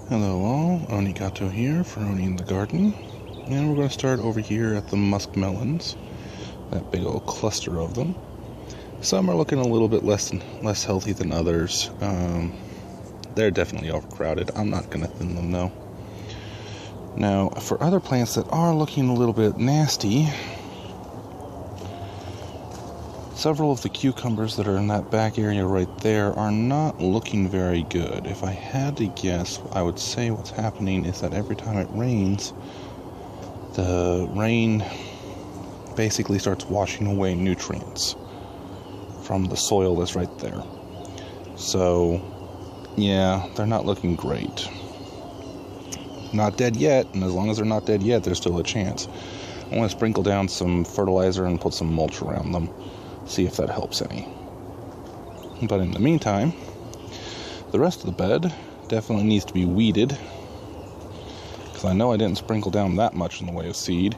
Hello all, Onigato here for Oni in the Garden, and we're going to start over here at the muskmelons, that big old cluster of them. Some are looking a little bit less healthy than others. They're definitely overcrowded. I'm not going to thin them though. Now, for other plants that are looking a little bit nasty, several of the cucumbers that are in that back area right there are not looking very good. If I had to guess, I would say what's happening is that every time it rains, the rain basically starts washing away nutrients from the soil that's right there. So, yeah, they're not looking great. Not dead yet, and as long as they're not dead yet, there's still a chance. I want to sprinkle down some fertilizer and put some mulch around them. See if that helps any. But in the meantime, the rest of the bed definitely needs to be weeded, because I know I didn't sprinkle down that much in the way of seed,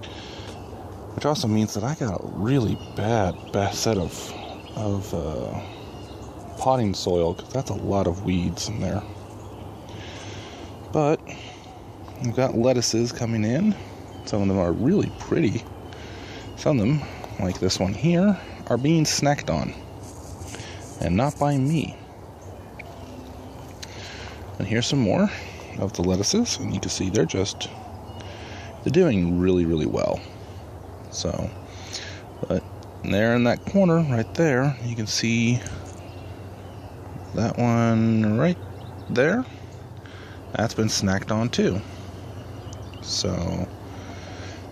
which also means that I got a really bad set of potting soil, because that's a lot of weeds in there. But we've got lettuces coming in. Some of them are really pretty. Some of them, like this one here, are being snacked on, and not by me. And here's some more of the lettuces, and you can see they're doing really well. So, but there in that corner right there, you can see that one right there. That's been snacked on too. So,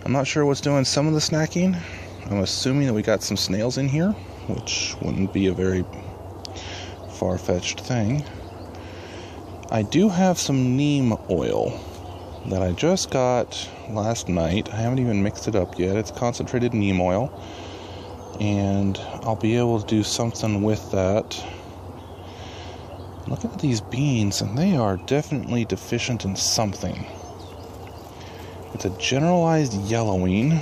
I'm not sure what's doing some of the snacking. I'm assuming that we got some snails in here, which wouldn't be a very far-fetched thing. I do have some neem oil that I just got last night. I haven't even mixed it up yet. It's concentrated neem oil, and I'll be able to do something with that. Look at these beans, and they are definitely deficient in something. It's a generalized yellowing.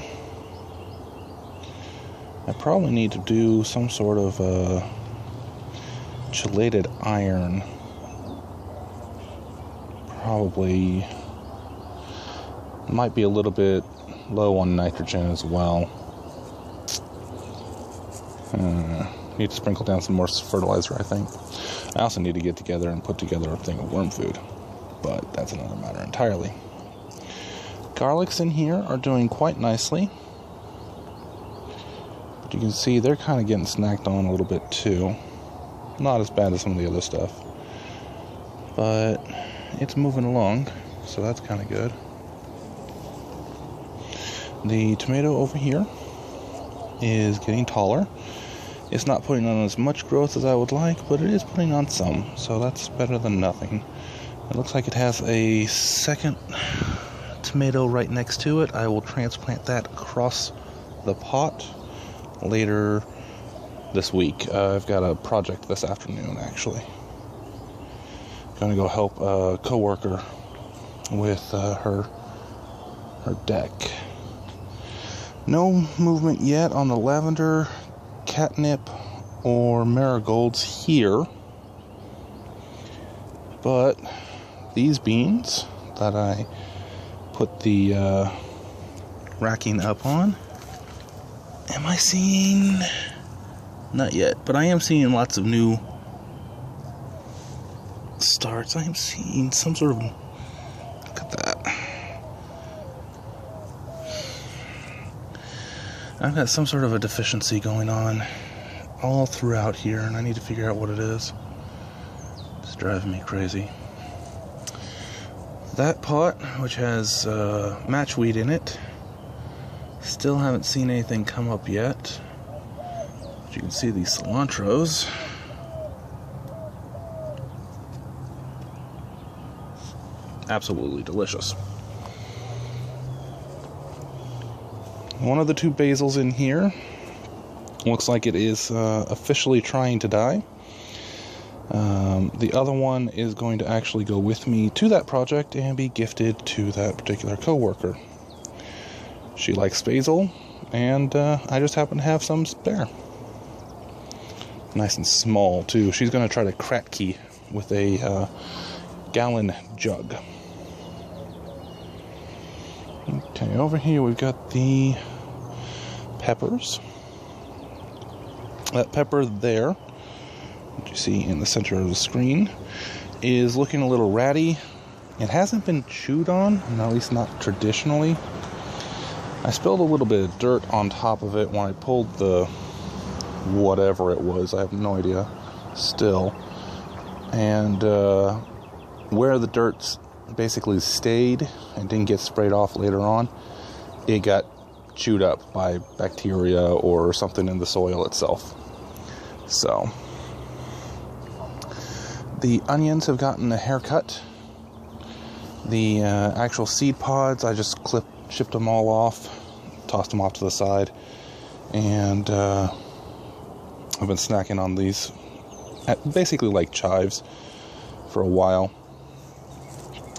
I probably need to do some sort of chelated iron. Probably might be a little bit low on nitrogen as well. Need to sprinkle down some more fertilizer, I think. I also need to get together and put together a thing of worm food, but that's another matter entirely. Garlics in here are doing quite nicely. You can see they're kind of getting snacked on a little bit too. Not as bad as some of the other stuff, but it's moving along, so that's kind of good. The tomato over here is getting taller. It's not putting on as much growth as I would like, but it is putting on some, so that's better than nothing. It looks like it has a second tomato right next to it. I will transplant that across the pot later this week. I've got a project this afternoon, actually. Gonna go help a coworker with her deck. No movement yet on the lavender, catnip, or marigolds here, but these beans that I put the racking up on, am I seeing? Not yet, but I am seeing lots of new starts. I am seeing some sort of, look at that. I've got some sort of a deficiency going on all throughout here, and I need to figure out what it is. It's driving me crazy. That pot, which has matchweed in it, still haven't seen anything come up yet. But you can see these cilantros. Absolutely delicious. One of the two basils in here looks like it is officially trying to die. The other one is going to actually go with me to that project and be gifted to that particular coworker. She likes basil, and I just happen to have some spare. Nice and small, too. She's going to try to crack key with a gallon jug. Okay, over here we've got the peppers. That pepper there, which you see in the center of the screen, is looking a little ratty. It hasn't been chewed on, at least not traditionally. I spilled a little bit of dirt on top of it when I pulled the whatever it was. I have no idea still. And where the dirt basically stayed and didn't get sprayed off later on, it got chewed up by bacteria or something in the soil itself. So the onions have gotten a haircut. The actual seed pods, I just chipped them all off, tossed them off to the side, and I've been snacking on these, basically like chives, for a while.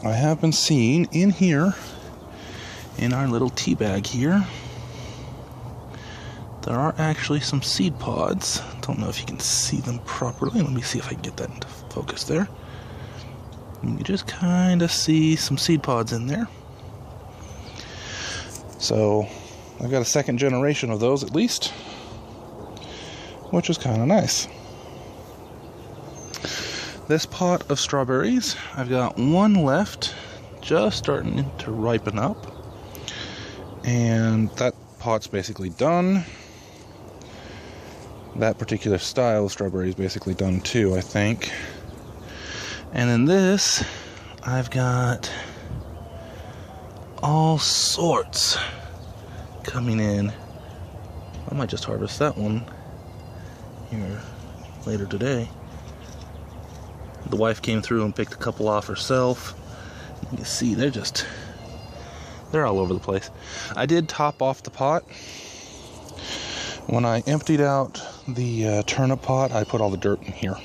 I have been seeing in here, in our little tea bag here, there are actually some seed pods. Don't know if you can see them properly. Let me see if I can get that into focus there. You can just kind of see some seed pods in there. So I've got a second generation of those at least, which is kind of nice. This pot of strawberries, I've got one left, just starting to ripen up. And that pot's basically done. That particular style of strawberry is basically done too, I think. And then this, I've got all sorts coming in. I might just harvest that one here later today. The wife came through and picked a couple off herself. You can see they're all over the place. I did top off the pot. When I emptied out the turnip pot, I put all the dirt in here.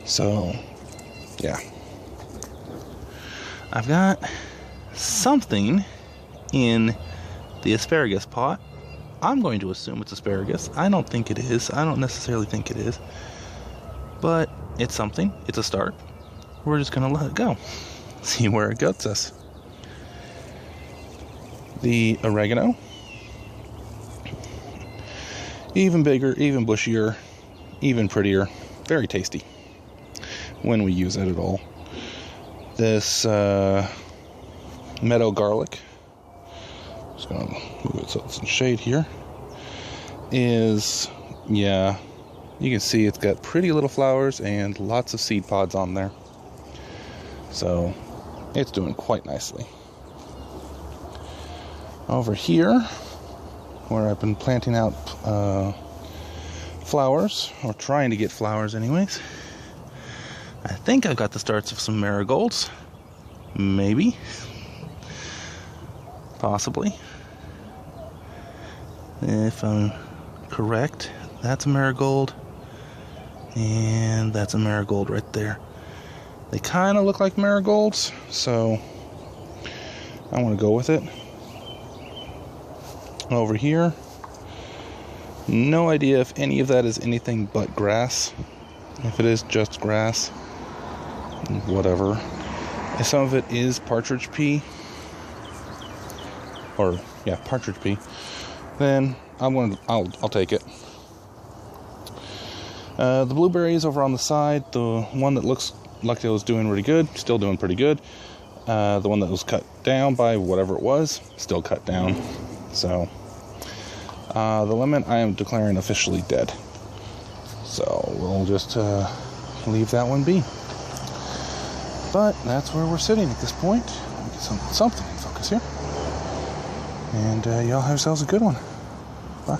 So, yeah. I've got something in the asparagus pot. I'm going to assume it's asparagus. I don't think it is. I don't necessarily think it is. But it's something. It's a start. We're just going to let it go. See where it gets us. The oregano. Even bigger, even bushier, even prettier. Very tasty when we use it at all. This meadow garlic, just gonna move it so it's in shade here, is, yeah, you can see it's got pretty little flowers and lots of seed pods on there. So it's doing quite nicely. Over here, where I've been planting out flowers, or trying to get flowers anyways, I think I've got the starts of some marigolds. Maybe. Possibly. If I'm correct, that's a marigold. And that's a marigold right there. They kind of look like marigolds, so I want to go with it. Over here, no idea if any of that is anything but grass. If it is just grass, whatever. If some of it is partridge pea, or yeah, partridge pea, then I'll take it. The blueberries over on the side, the one that looks like it was doing really good, still doing pretty good. The one that was cut down by whatever it was, still cut down. So the lemon I am declaring officially dead. So we'll just leave that one be. But that's where we're sitting at this point. Get something in focus here. And y'all have yourselves a good one. Bye.